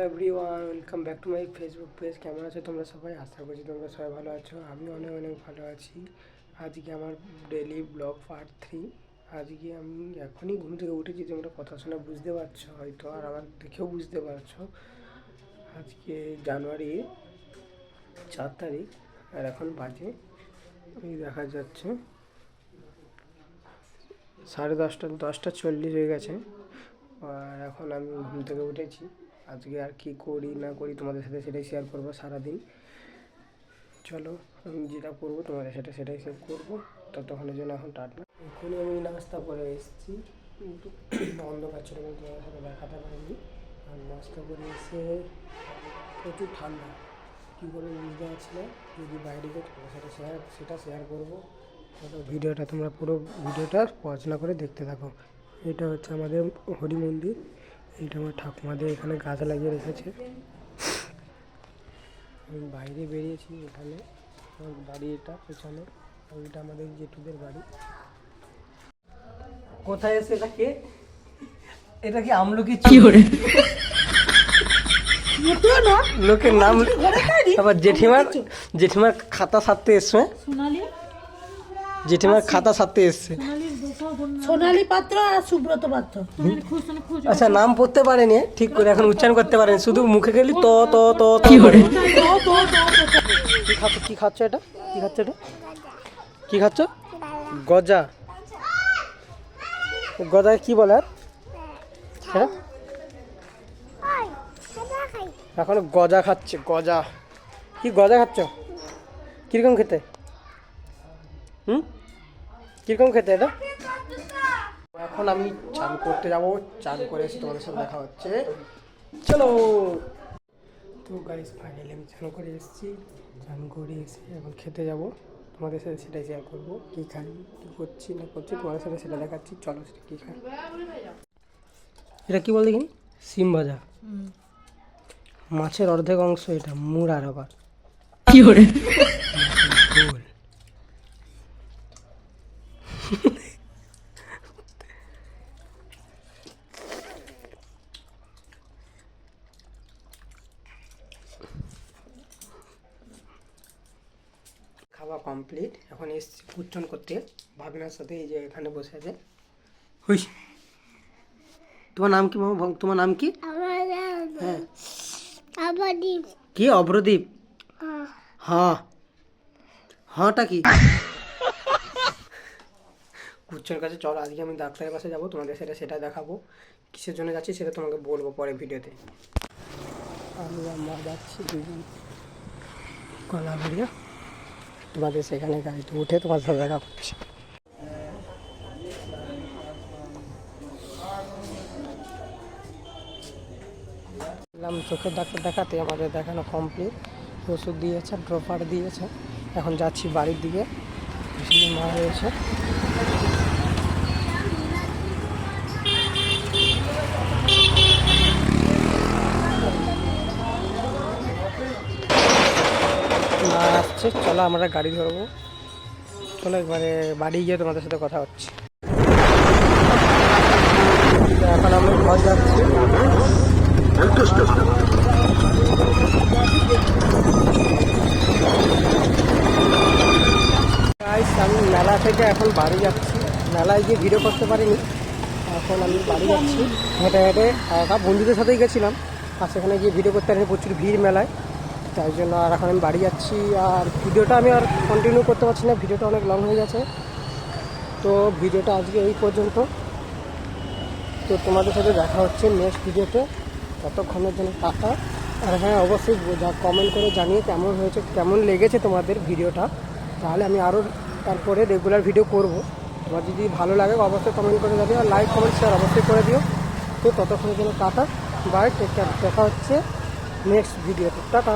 Everyone, welcome back to my Facebook page. কেমন আছো তোমরা সবাই? আশা করছি তোমরা সবাই ভালো আছো। আমি অনেক অনেক ভালো আছি। আজকে আমার ডেলি ব্লগ পার্ট 3। আজকে আমি এখনই ঘুম থেকে উঠেছি, তোমরা কথা শুনে বুঝতে পারছো হয়তো, আর আমার দেখেও বুঝতে পারছো। আজকে জানুয়ারি 4 তারিখ, আর এখন বাজে এই দেখা যাচ্ছে 10:30 হয়ে গেছে। আর এখন আমি ঘুম থেকে উঠেছি। আজকে আর কি করি না করি তোমাদের সাথে সেটাই শেয়ার করবো সারাদিন। চলো, আমি যেটা করবো তোমাদের সাথে সেটাই শেয়ার করবো। ততক্ষণের জন্য এখন টাটা। এখনই আমি নাস্তা করে এসেছি, কিন্তু অন্ধকার ছিল কিন্তু তোমাদের সাথে দেখাতে পারিনি। আর নাস্তা করে এসে প্রচুর ঠান্ডা, কী করে বুঝতে পারছি না। যদি বাইরে যাই তোমাদের সাথে সেটা শেয়ার করবো। ভিডিওটা তোমরা পুরো ভিডিওটা পড়াশোনা করে দেখতে থাকো। এটা হচ্ছে আমাদের হরি মন্দির। এটা আমার ঠাকুমাদের এখানে গাছ লাগিয়ে রেখেছে। আমি বাইরে বেরিয়েছি, এখানে বাড়ি, এটা পেছনে, ওইটা আমাদের জেঠুদের বাড়ি। কোথায় এসে এটা কে? এটা কি আমলকি লোকের নাম? আবার জেঠিমার খাতা সারতে এসছে। জেঠিমার খাতা সারতে এসছে সোনালী পাত্র আর সুব্রত পাত্র। আচ্ছা, নাম পড়তে পারেনি ঠিক করে, এখন উচ্চারণ করতে পারেনি, শুধু মুখে গেলি তো তো তো কি করে। কি খাচ্ছ এটা? কি খাচ্ছ এটা? কি খাচ্ছ? গজা। গজা কি বলে? আর এখন গজা খাচ্ছে। গজা কি? গজা খাচ্ছ? কিরকম খেতে? কিরকম খেতে এটা? এখন আমি চান করতে যাবো। চান করে এসে তোমাদের সাথে দেখা হচ্ছে, চলো। তো গাইস, ফাইনালি আমি চান করে এসেছি। চান করে এসে এখন খেতে যাব, তোমাদের সাথে সেটাই শেয়ার করবো। কী খাই, কী করছি না করছি তোমাদের সাথে সেটা দেখাচ্ছি। চলো, সেটা কী খাই। এটা কী বল দেখিনি? সিম ভাজা, মাছের অর্ধেক অংশ এটা, মুড়ার আবার কি করে ঝোল। খাওয়া কমপ্লিট, এখন এসছি উচ্চারণ করতে ভাবিনার সাথে। এই যে এখানে বসে আছে। হুই, তোমার নাম কি মামা? তোমার নাম কি? হ্যাঁ, কি? অভ্রদীপ? হ্যাঁ, হ্যাঁটা কি? উচ্চারণ কাছে চলো, আজকে আমি ডাক্তারের কাছে যাবো, তোমাদের সেটা দেখাবো। কিসের জন্য যাচ্ছি সেটা তোমাকে বলবো পরে ভিডিওতে। আমি মা যাচ্ছি দুজন কলাবাড়িয়া, তোমাদের সেখানে গাড়িতে উঠে তোমার সাথে দেখা করছি। চোখের ডাক্তার দেখাতে, আমাদের দেখানো কমপ্লিট। ওষুধ দিয়েছে, ড্রপার দিয়েছে। এখন যাচ্ছি বাড়ির দিকে। মা হয়েছে, মা আসছে। চলো, আমরা গাড়ি ধরবো। চলো একবারে বাড়ি গিয়ে তোমাদের সাথে কথা হচ্ছে। এখন আমরা ঘর যাচ্ছি। আমি মেলা থেকে এখন বাড়ি যাচ্ছি। মেলায় গিয়ে ভিডিও করতে পারিনি, এখন আমি বাড়ি যাচ্ছি হেঁটে হেঁটে। আর বন্ধুদের সাথেই গেছিলাম, আর সেখানে গিয়ে ভিডিও করতে পারিনি, প্রচুর ভিড় মেলায়, তাই জন্য। আর এখন আমি বাড়ি যাচ্ছি, আর ভিডিওটা আমি আর কন্টিনিউ করতে পারছি না, ভিডিওটা অনেক লং হয়ে গেছে। তো ভিডিওটা আজকে এই পর্যন্ত। তো তোমাদের সাথে দেখা হচ্ছে নেক্সট ভিডিওতে। ততক্ষণের জন্য টাটা। আর হ্যাঁ, অবশ্যই কমেন্ট করে জানিয়ে কেমন হয়েছে, কেমন লেগেছে তোমাদের ভিডিওটা, তাহলে আমি আরও তারপরে রেগুলার ভিডিও করব। তোমার যদি ভালো লাগে অবশ্যই কমেন্ট করে যাবে, আর লাইক কমেন্ট শেয়ার অবশ্যই করে দিও। তো ততক্ষণের জন্য টাটা, বাই, টেক কেয়ার। দেখা হচ্ছে নেক্সট ভিডিওতে, টাটা।